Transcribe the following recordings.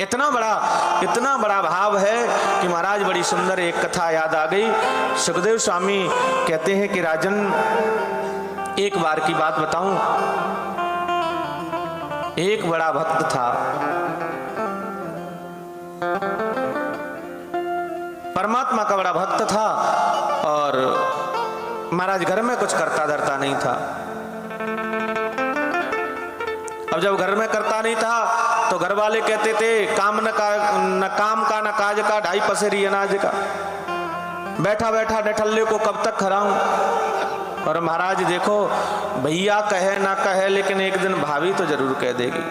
इतना बड़ा भाव है कि महाराज बड़ी सुंदर एक कथा याद आ गई। सुखदेव स्वामी कहते हैं कि राजन, एक बार की बात बताऊं। एक बड़ा भक्त था, परमात्मा का बड़ा भक्त था, और महाराज घर में कुछ करता धरता नहीं था। अब जब घर में करता नहीं था तो घर वाले कहते थे काम न काम का न काज का, 2.5 पसेरी अनाज का, बैठा बैठा निठल्ले को कब तक खराऊं। और महाराज देखो, भैया कहे ना कहे लेकिन एक दिन भाभी तो जरूर कह देगी।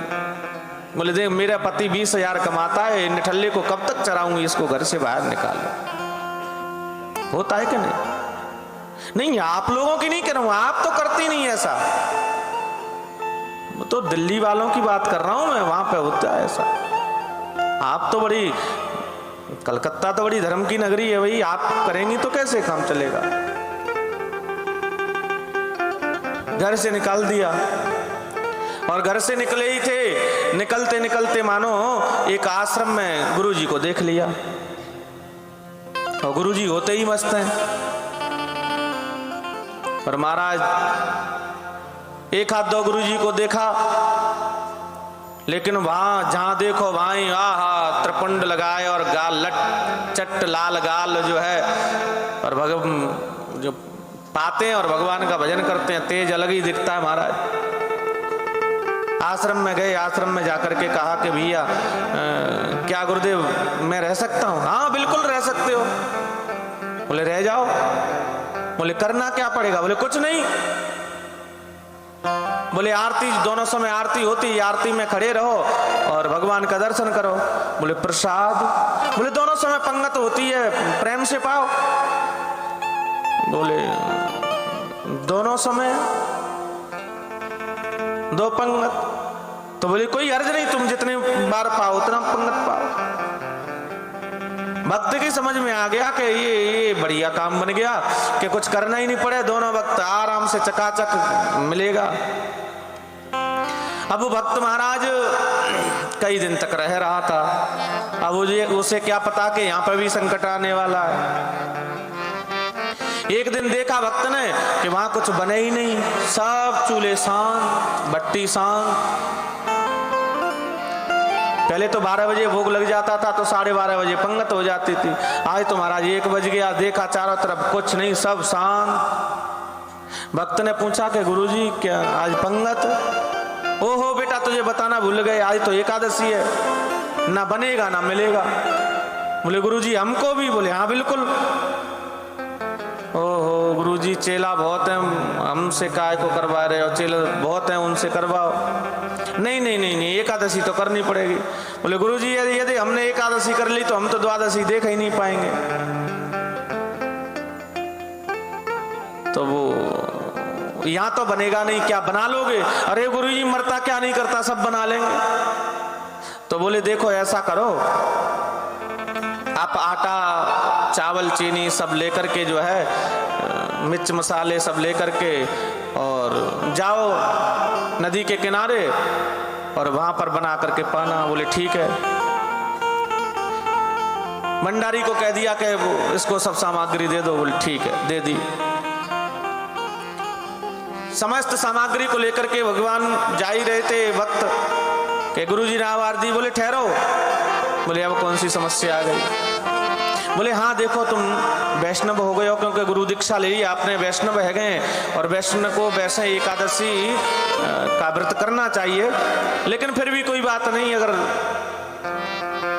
बोले देख, मेरा पति 20,000 कमाता है, निठल्ले को कब तक चराऊंगी, इसको घर से बाहर निकालो। होता है कि नहीं? आप लोगों की नहीं कह रहा हूं, आप तो करती नहीं ऐसा, तो दिल्ली वालों की बात कर रहा हूं मैं, वहां पे होता है ऐसा। आप तो बड़ी, कलकत्ता तो बड़ी धर्म की नगरी है भाई, आप करेंगी तो कैसे काम चलेगा। घर से निकाल दिया, और घर से निकले ही थे, निकलते निकलते मानो एक आश्रम में गुरुजी को देख लिया, और गुरुजी होते ही मस्त हैं। और महाराज एक हाथ 2 गुरुजी को देखा, लेकिन वहां जहां देखो वहां आहा त्रिपुंड लगाए और गाल लट चट लाल गाल जो है, और जो पाते हैं और भगवान का भजन करते हैं, तेज अलग ही दिखता है महाराज। आश्रम में गए, आश्रम में जाकर के कहा कि भैया क्या गुरुदेव मैं रह सकता हूँ? हाँ बिल्कुल रह सकते हो। बोले रह जाओ। बोले करना क्या पड़ेगा? बोले कुछ नहीं। बोले आरती, दोनों समय आरती होती, आरती में खड़े रहो और भगवान का दर्शन करो। बोले प्रसाद? बोले दोनों समय पंगत होती है, प्रेम से पाओ। बोले दोनों समय 2 पंगत? तो बोले कोई अर्ज नहीं, तुम जितने बार पाओ उतना पंगत पाओ। भक्त की समझ में आ गया कि ये बढ़िया काम बन गया कि कुछ करना ही नहीं पड़े, दोनों वक्त आराम से चकाचक मिलेगा। अब वो भक्त महाराज कई दिन तक रह रहा था। अब उसे क्या पता कि यहाँ पर भी संकट आने वाला है। एक दिन देखा भक्त ने कि वहां कुछ बने ही नहीं, सब चूल्हे शांत, भट्टी शांत। पहले तो 12 बजे भोग लग जाता था तो 12:30 बजे पंगत हो जाती थी। आज तो महाराज 1 बज गया, देखा चारों तरफ कुछ नहीं, सब शांत। भक्त ने पूछा कि गुरुजी क्या आज पंगत? ओहो बेटा तुझे बताना भूल गए, आज तो एकादशी है, ना बनेगा ना मिलेगा। बोले गुरुजी हमको भी? बोले हाँ बिल्कुल। ओहो गुरुजी चेला बहुत हैं, हमसे काय को करवा रहे हो? चेला बहुत हैं उनसे करवाओ। नहीं नहीं नहीं नहीं, एकादशी तो करनी पड़ेगी। बोले गुरुजी यदि हमने एकादशी कर ली तो हम तो द्वादशी देख ही नहीं पाएंगे। तो वो यहां तो बनेगा नहीं, क्या बना लोगे? अरे गुरुजी मरता क्या नहीं करता, सब बना लेंगे। तो बोले देखो ऐसा करो, आप आटा चावल चीनी सब लेकर के जो है मिर्च मसाले सब लेकर के और जाओ नदी के किनारे और वहां पर बना करके पाना। बोले ठीक है। भंडारी को कह दिया कि वो इसको सब सामग्री दे दो। बोले ठीक है, दे दी। समस्त सामग्री को लेकर के भगवान जा ही रहे थे वक्त के गुरुजी ने आवाज दी। बोले ठहरो। बोले अब कौन सी समस्या आ गई? बोले हाँ देखो तुम वैष्णव हो गए हो, क्योंकि गुरु दीक्षा ले ली आपने, वैष्णव है गए, और वैष्णव को वैसे एकादशी का व्रत करना चाहिए। लेकिन फिर भी कोई बात नहीं, अगर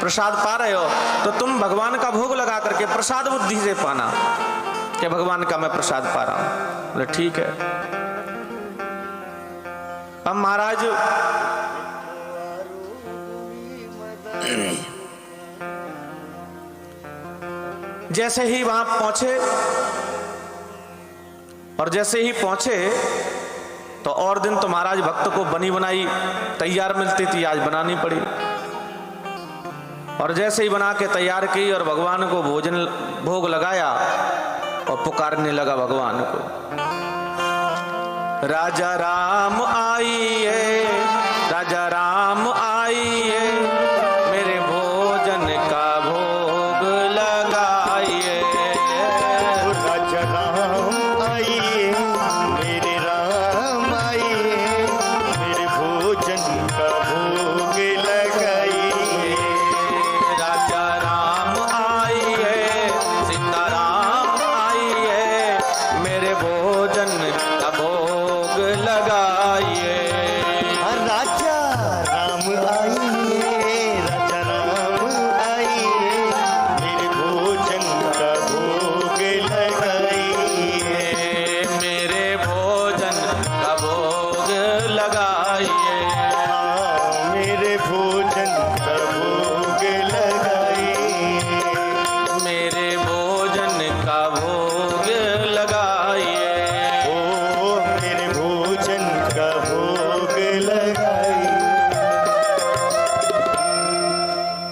प्रसाद पा रहे हो तो तुम भगवान का भोग लगा करके प्रसाद बुद्धि से पाना कि भगवान का मैं प्रसाद पा रहा हूं। बोले ठीक है। अब महाराज जैसे ही वहां पहुंचे, और जैसे ही पहुंचे तो और दिन तो महाराज भक्त को बनी बनाई तैयार मिलती थी, आज बनानी पड़ी। और जैसे ही बना के तैयार की और भगवान को भोजन भोग लगाया और पुकारने लगा भगवान को, राजा राम आइए, राजा राम आइए, मेरे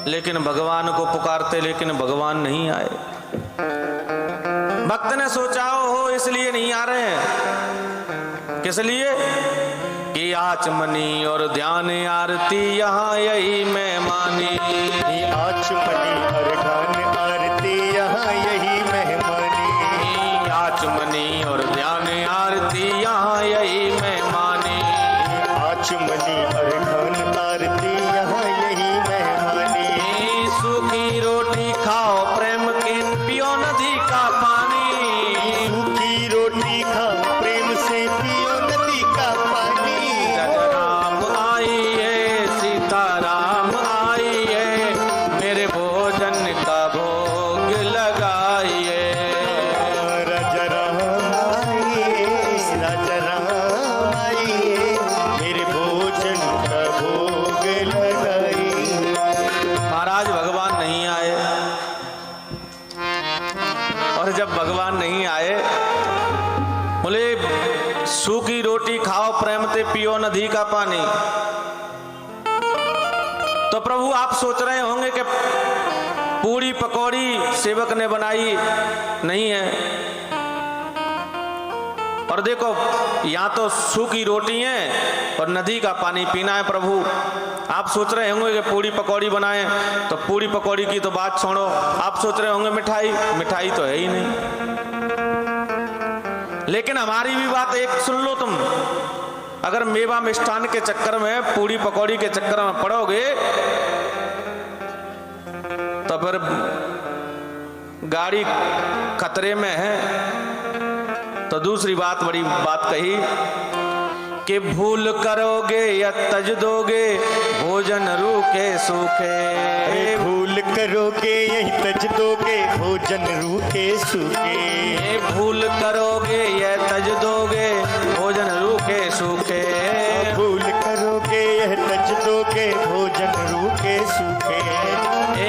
लेकिन भगवान को पुकारते, लेकिन भगवान नहीं आए। भक्त ने सोचा हो इसलिए नहीं आ रहे हैं। किस लिए? कि आचमनी और ध्यान आरती यहाँ यही मैं मानी। आचमनी और ध्यान आरती यहाँ यही मेहमानी। आचमनी और ध्यान आरती यहाँ यही मैं मानी। आचमनी और ध्यान आरती यहाँ यही मेहमानी। सूखी रोटी खाओ प्रेम के पियो नदी का पानी। सूखी रोटी खाओ प्रेम से पियो नदी का पानी। राम आइए सीताराम आइए, मेरे भोजन का भोग लगाइए। राजा राम आइए, राजा राम आइए, मेरे भोजन का भोग लगाइए। महाराज भगवान नहीं आए, और जब भगवान नहीं आए, बोले सूखी रोटी खाओ प्रेम ते पियो नदी का पानी। तो प्रभु आप सोच रहे होंगे कि पूरी पकौड़ी सेवक ने बनाई नहीं है, और देखो यहाँ तो सूखी रोटी है और नदी का पानी पीना है। प्रभु आप सोच रहे होंगे कि पूरी पकौड़ी बनाए, तो पूरी पकौड़ी की तो बात छोड़ो, आप सोच रहे होंगे मिठाई, मिठाई तो है ही नहीं। लेकिन हमारी भी बात एक सुन लो तुम, अगर मेवा मिष्ठान के चक्कर में, पूरी पकौड़ी के चक्कर में पड़ोगे तो फिर गाड़ी खतरे में है। तो दूसरी बात, बड़ी बात कही कि भूल करोगे या तज दोगे भोजन रूखे सूखे। भूल करोगे यही तज दोगे भोजन रूखे सूखे। भूल करोगे या तज दोगे भोजन रूखे सूखे। भूल करोगे यह तज दोगे भोजन रूखे सूखे।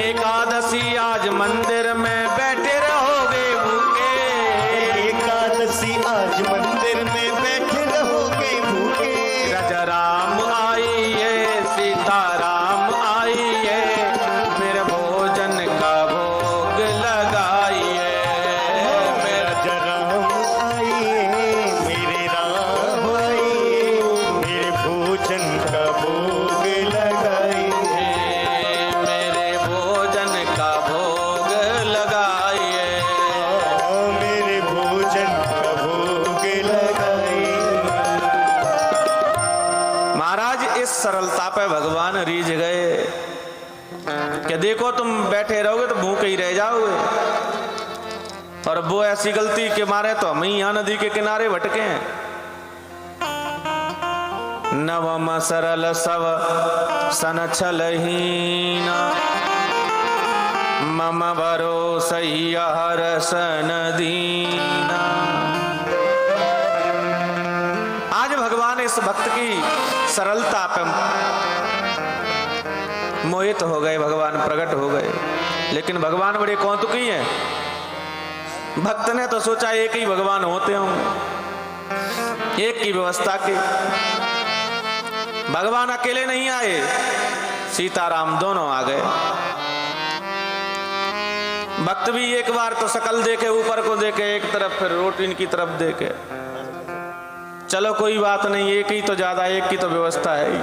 एकादशी आज मंदिर में बैठे रहोगे भूखे। एकादशी आज मंदिर में बैठे रहोगे भूखे। राजा राम आइए सीताराम आइए, मेरे भोजन का भोग लगाइए। राजा राम आइए, मेरे राम आइए, मेरे भोजन का भोग लगाइए। मेरे भोजन का भोग लगाइए। मेरे भोजन का भोग लगाइए। महाराज इस सरलता पे भगवान रीझ गए कि देखो तुम बैठे रहोगे तो भूखे ही रह जाओगे, और वो ऐसी गलती के मारे तो हम ही यहाँ नदी के किनारे भटके हैं। नवम सरल सव सन छलहीना, मम भरोसैया हरसन दीना। आज भगवान इस भक्त की सरलता पे मोहित हो गए, भगवान प्रकट हो गए। लेकिन भगवान बड़े कौतुकी हैं। भक्त ने तो सोचा एक ही भगवान होते होंगे, एक की व्यवस्था की। भगवान अकेले नहीं आए, सीताराम दोनों आ गए। भक्त भी एक बार तो शकल देखे, ऊपर को देखे एक तरफ, फिर रोटी की तरफ देखे। चलो कोई बात नहीं, एक ही तो ज्यादा, एक की तो व्यवस्था है ही।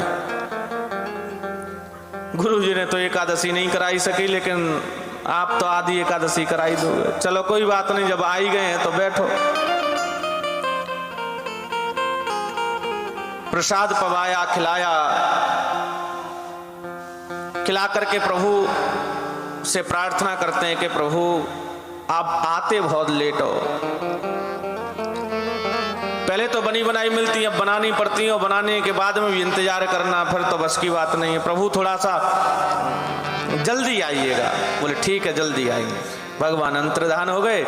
गुरु जी ने तो एकादशी नहीं कराई सकी, लेकिन आप तो आधी एकादशी कराई दोगे। चलो कोई बात नहीं, जब आ ही गए हैं तो बैठो। प्रसाद पवाया, खिलाया। खिला करके प्रभु से प्रार्थना करते हैं कि प्रभु आप आते बहुत लेट हो। पहले तो बनी बनाई मिलती है, अब बनानी पड़ती है, और बनाने के बाद में भी इंतजार करना फिर तो बस की बात नहीं है। प्रभु थोड़ा सा जल्दी आइएगा। बोले ठीक है जल्दी आएंगे। भगवान अंतर्धान हो गए,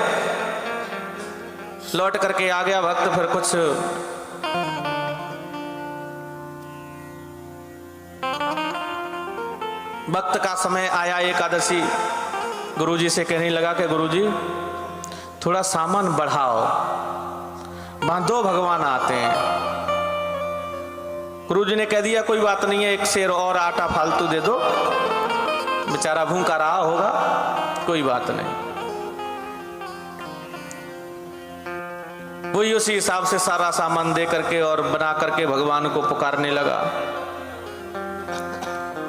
लौट करके आ गया भक्त। फिर कुछ भक्त का समय आया एकादशी, गुरुजी से कहने लगा कि गुरुजी थोड़ा सामान बढ़ाओ, वहां दो भगवान आते हैं। गुरुजी ने कह दिया कोई बात नहीं है, एक शेर और आटा फालतू दे दो। बेचारा भूखा रहा होगा, कोई बात नहीं। वही उसी हिसाब से सारा सामान दे करके और बना करके भगवान को पुकारने लगा।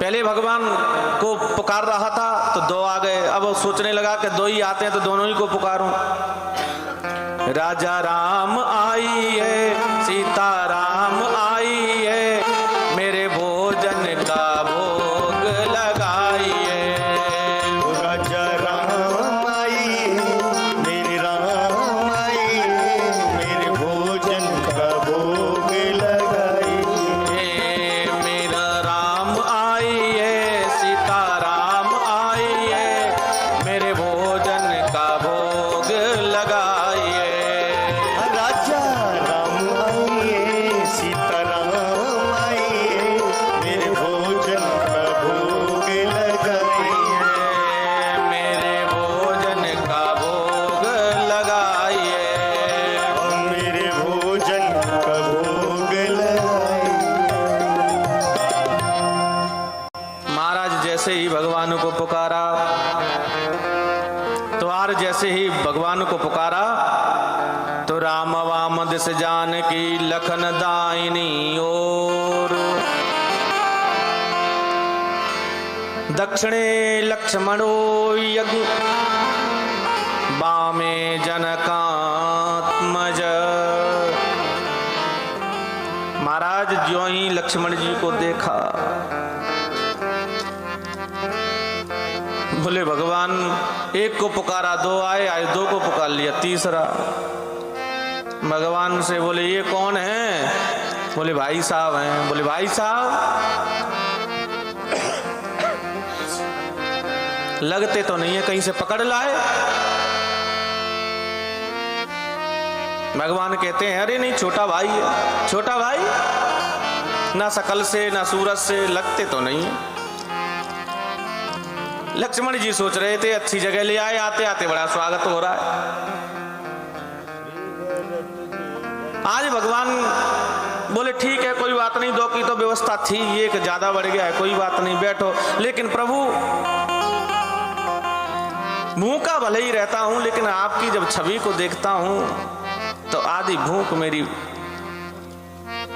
पहले भगवान को पुकार रहा था तो दो आ गए, अब सोचने लगा कि दो ही आते हैं तो दोनों ही को पुकारूं। राजा राम आई है, सीता राम आई है, मेरे भोजन का भोग लगाई है। राजा राम आई है, मेरे राम आई है, मेरे भोजन का भोग लगाई है। मेरा राम आई है, सीता राम आई है, मेरे भोजन का भोग लगाई है। राजा राम आई है, सीता राम आई है, मेरे भोजन का भोग लगाई है। मेरे भोजन का भोग लगाई है। और मेरे भोजन का भोग लगाई है। महाराज जैसे ही भगवान को पुकारा, तो आर जैसे ही भगवान को पुकारा तो राम वाम दिस जानकी लखन दाहिनी ओर, दक्षिणे लक्ष्मणो यज्ञ बामे जनकात्मज। महाराज ज्यों ही लक्ष्मण जी को देखा, बोले भगवान एक को पुकारा दो आए, आज दो को पुकार लिया तीसरा। भगवान से बोले ये कौन है? बोले भाई साहब हैं। बोले भाई साहब लगते तो नहीं है, कहीं से पकड़ लाए? भगवान कहते हैं अरे नहीं, छोटा भाई है। छोटा भाई ना शकल से ना सूरत से, लगते तो नहीं है। लक्ष्मण जी सोच रहे थे अच्छी जगह ले आए, आते आते बड़ा स्वागत हो रहा है। आज भगवान बोले ठीक है कोई बात नहीं, दो की तो व्यवस्था थी, ये कि ज्यादा बढ़ गया है, कोई बात नहीं बैठो। लेकिन प्रभु भूखा भले ही रहता हूं, लेकिन आपकी जब छवि को देखता हूं तो आधी भूख मेरी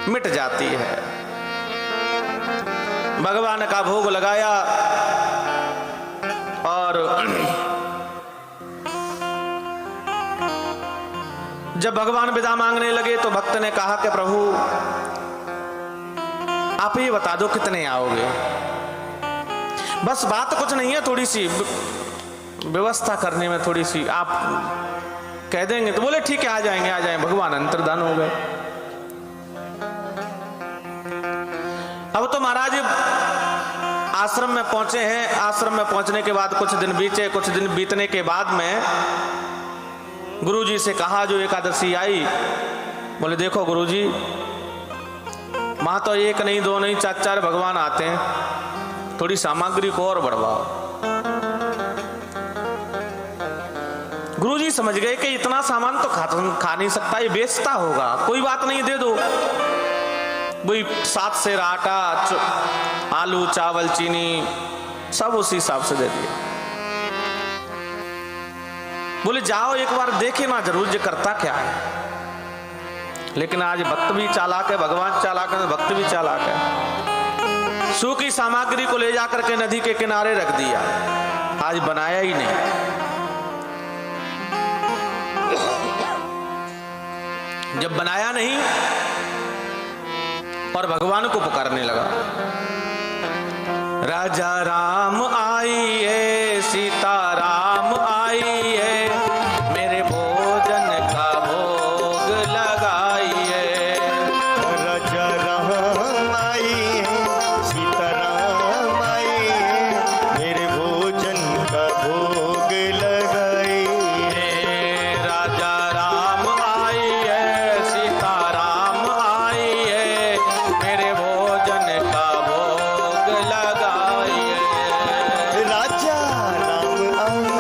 मिट जाती है। भगवान का भोग लगाया और जब भगवान विदा मांगने लगे तो भक्त ने कहा कि प्रभु आप ये बता दो कितने आओगे, बस बात कुछ नहीं है, थोड़ी सी व्यवस्था करने में थोड़ी सी आप कह देंगे। तो बोले ठीक है आ जाएंगे आ जाएंगे। भगवान अंतर्धान हो गए। अब तो महाराज आश्रम में पहुंचे हैं। आश्रम में पहुंचने के बाद कुछ दिन बीते, कुछ दिन बीतने के बाद में गुरुजी से कहा जो एकादशी आई, बोले देखो गुरुजी वहां तो एक नहीं दो नहीं चार चार भगवान आते हैं, थोड़ी सामग्री को और बढ़वाओ। गुरुजी समझ गए कि इतना सामान तो खा नहीं सकता, ये बेचता होगा, कोई बात नहीं दे दो। वही 7 सेर आटा, आलू चावल चीनी सब उसी हिसाब से दे दिया। बोले जाओ एक बार देखे ना जरूर ये करता क्या है। लेकिन आज भक्त भी चालाक है, भगवान चालाक है, भक्त भी चालाक है। सूखी सामग्री को ले जाकर के नदी के किनारे रख दिया, आज बनाया ही नहीं। जब बनाया नहीं और भगवान को पुकारने लगा, राजा राम आई है, सीता राम आई है, मेरे भोजन का भोग लगाई है। राजा राम आई है, सीता राम आई है, मेरे भोजन का भोग लगाई है। राजा राम आई है, सीता राम आई है, मेरे भोजन का भोग लगाई है। राजा राम आई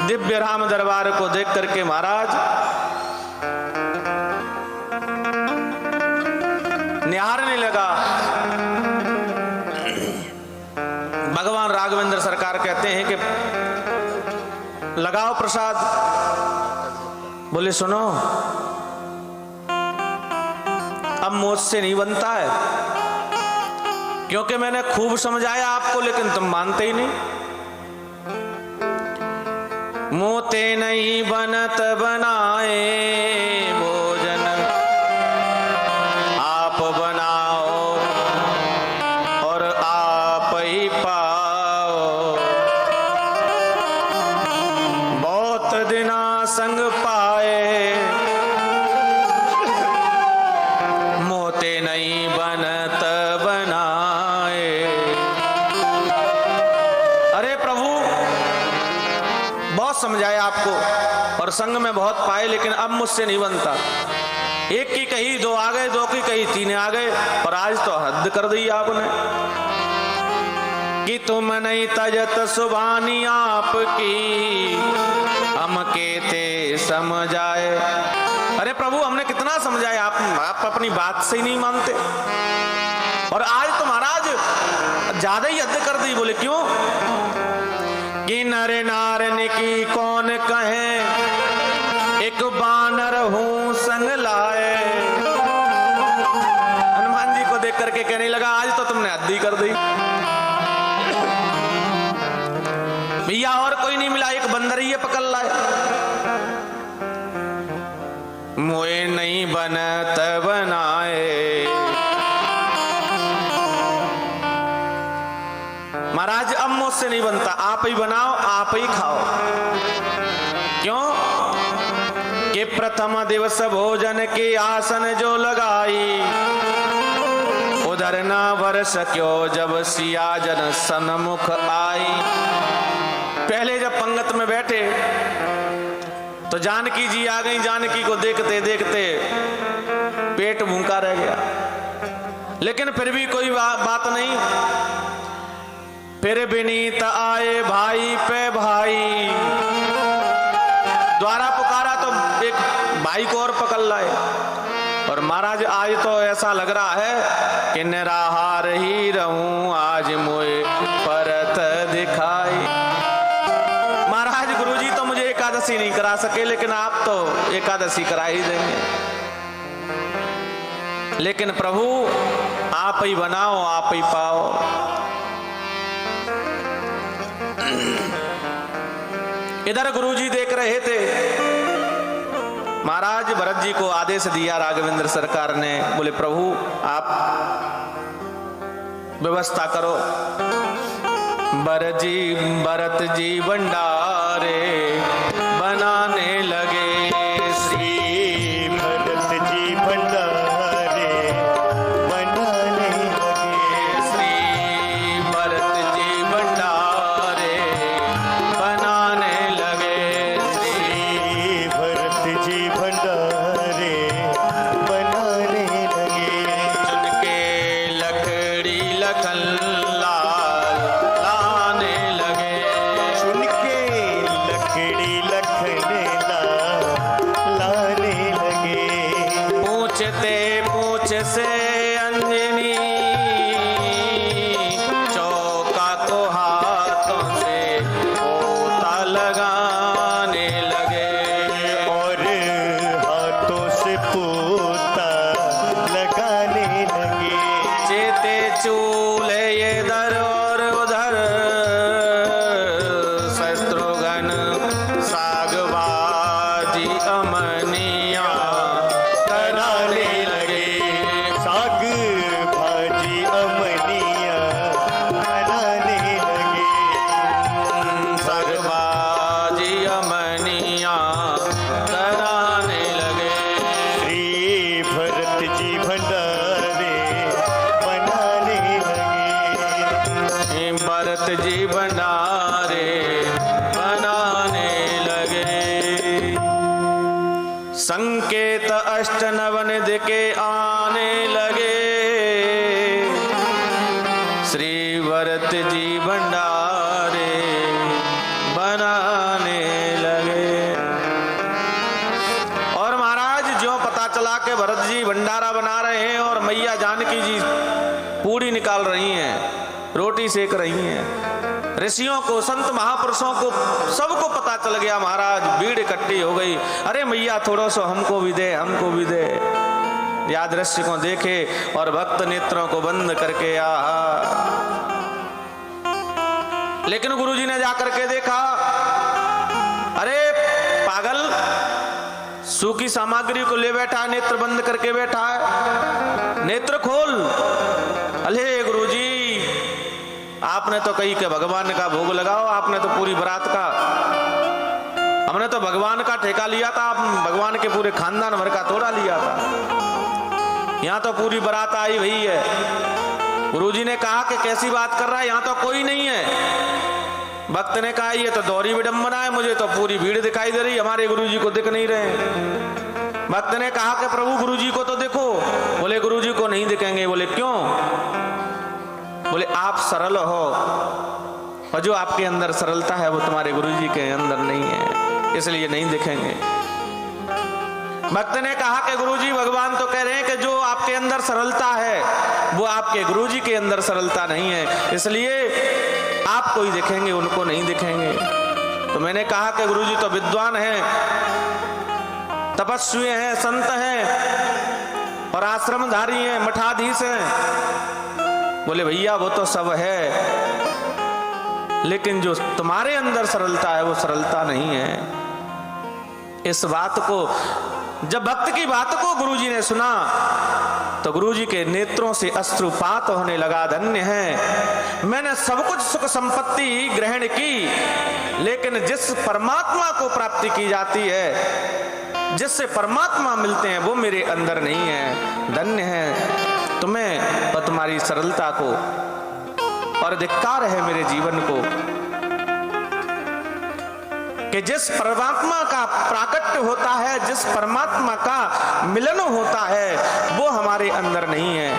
दिव्य राम दरबार को देख करके महाराज निहारने लगा। भगवान राघवेंद्र सरकार कहते हैं कि लगाओ प्रसाद। बोले सुनो, अब मुझसे नहीं बनता है, क्योंकि मैंने खूब समझाया आपको, लेकिन तुम मानते ही नहीं। मोते नहीं बनत बनाए भोजन, आप बनाओ और आप ही पाओ। बहुत दिना संग पाए, मोते नहीं बनत बनाए। अरे प्रभु, बहुत समझाया आपको और संग में बहुत पाए, लेकिन अब मुझसे नहीं बनता। एक की कही दो आ गए, दो की कही तीन आ गए, और आज तो हद कर दी आपने कि तुम नहीं तजत सुबानी आपकी, हम कहते समझाए। अरे प्रभु, हमने कितना समझाया, आप अपनी बात से ही नहीं मानते, और आज तो महाराज ज्यादा ही हद कर दी। बोले क्यों? कि नर नारन की कौन कहे, एक बानर हूं संग लाए। हनुमान जी को देख करके कहने लगा, आज तो तुमने हद ही कर दी भैया, और कोई नहीं मिला, एक बंदर ही पकड़ लाए। मोए नहीं बनत बनाए। महाराज, अब मुझसे नहीं बनता, आप ही बनाओ, आप ही खाओ। क्यों? कि प्रथम दिवस भोजन के आसन जो लगाई, उधर ना वर सक्यो जब सिया जन सन्मुख आई। पहले जब पंगत में बैठे तो जानकी जी आ गई। जानकी को देखते देखते पेट भूखा रह गया, लेकिन फिर भी कोई बात नहीं। फिर विनीत आए भाई पे भाई, द्वारा पुकारा तो एक भाई को और पकड़ लाए। और महाराज, आज तो ऐसा लग रहा है कि निराहार ही रहूं, आज मोए परत दिखाई। महाराज, गुरुजी तो मुझे एकादशी नहीं करा सके, लेकिन आप तो एकादशी करा ही देंगे। लेकिन प्रभु, आप ही बनाओ, आप ही पाओ। इधर गुरुजी देख रहे थे। महाराज भरत जी को आदेश दिया राघवेंद्र सरकार ने। बोले प्रभु, आप व्यवस्था करो। भरत जी भंडारे बनाने लगे। श्री भरत जी भंडारे बनाने लगे। श्री भरत जी भंडारे बनाने लगे। श्री भरत जी भंडारे बनाने लगे। चुनके लकड़ी लखन लाल लाने लगे। चुनके लकड़ी लखने लाने लगे। पूछते पूछ से अंजनी, चौका को हाथों से पोता लगाने लगे। और हाथों से पोता लगाने लगे। चेते चूल्हे इधर और उधर, शत्रुघ्न सागबाजी अमनिया कराने लगे। साग भाजी अमनिया बनाने लगे। सागबाजी अमनिया कराने लगे। श्री भरत जी भंडारे बनाने लगे। भरत जी भंडारे बनाने लगे। संकेत अष्ट नवनिध के आने लगे। श्री भरत जी भंडारे बनाने के भरत जी भंडारा बना रहे हैं और मैया जानकी जी पूरी निकाल रही हैं, रोटी सेक रही हैं। ऋषियों को, संत महापुरुषों को, सबको पता चल गया महाराज, भीड़ इकट्ठी हो गई। अरे मैया थोड़ा सा हमको भी दे, हमको भी दे। या दृश्य को देखे और भक्त नेत्रों को बंद करके लेकिन गुरुजी ने जाकर के देखा, अरे पागल, सूखी सामग्री को ले बैठा है, नेत्र बंद करके बैठा है, नेत्र खोल। अरे गुरुजी, आपने तो कही कि भगवान का भोग लगाओ, आपने तो पूरी बारात का, हमने तो भगवान का ठेका लिया था, आप भगवान के पूरे खानदान भर का तोड़ा लिया था। यहाँ तो पूरी बारात आई हुई है। गुरुजी ने कहा कि कैसी बात कर रहा है, यहाँ तो कोई नहीं है। भक्त ने कहा ये तो दौरी विडंबना है, मुझे तो पूरी भीड़ दिखाई दे रही, हमारे गुरुजी को दिख नहीं रहे। भक्त ने कहा कि प्रभु गुरुजी को तो देखो। बोले गुरुजी को नहीं दिखेंगे। बोले क्यों? बोले आप सरल हो और जो आपके अंदर सरलता है वो तुम्हारे गुरुजी के अंदर नहीं है, इसलिए नहीं दिखेंगे। भक्त ने कहा कि गुरुजी भगवान तो कह रहे हैं कि जो आपके अंदर सरलता है वो आपके गुरुजी के अंदर सरलता नहीं है, इसलिए आपको ही दिखेंगे, उनको नहीं दिखेंगे। तो मैंने कहा कि गुरुजी तो विद्वान हैं, तपस्वी हैं, संत हैं और आश्रमधारी हैं, मठाधीश हैं। बोले भैया वो तो सब है, लेकिन जो तुम्हारे अंदर सरलता है वो सरलता नहीं है। इस बात को, जब भक्त की बात को गुरुजी ने सुना तो गुरुजी के नेत्रों से अश्रुपात होने लगा। धन्य है, मैंने सब कुछ सुख संपत्ति ग्रहण की, लेकिन जिस परमात्मा को प्राप्ति की जाती है, जिससे परमात्मा मिलते हैं, वो मेरे अंदर नहीं है। धन्य है तुम्हें और तुम्हारी सरलता को, और धिक्कार है मेरे जीवन को कि जिस परमात्मा का प्राकट्य होता है, जिस परमात्मा का मिलन होता है, वो हमारे अंदर नहीं है।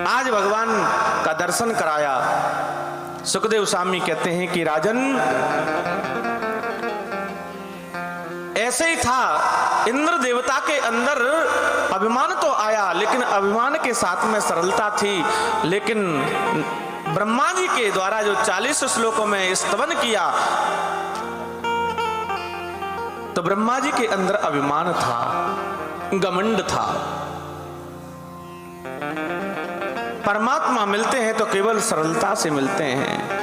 आज भगवान का दर्शन कराया। सुखदेव स्वामी कहते हैं कि राजन, ऐसे ही था, इंद्र देवता के अंदर अभिमान तो आया, लेकिन अभिमान के साथ में सरलता थी। लेकिन ब्रह्मा जी के द्वारा जो 40 श्लोकों में स्तवन किया, तो ब्रह्मा जी के अंदर अभिमान था, घमंड था। परमात्मा मिलते हैं तो केवल सरलता से मिलते हैं।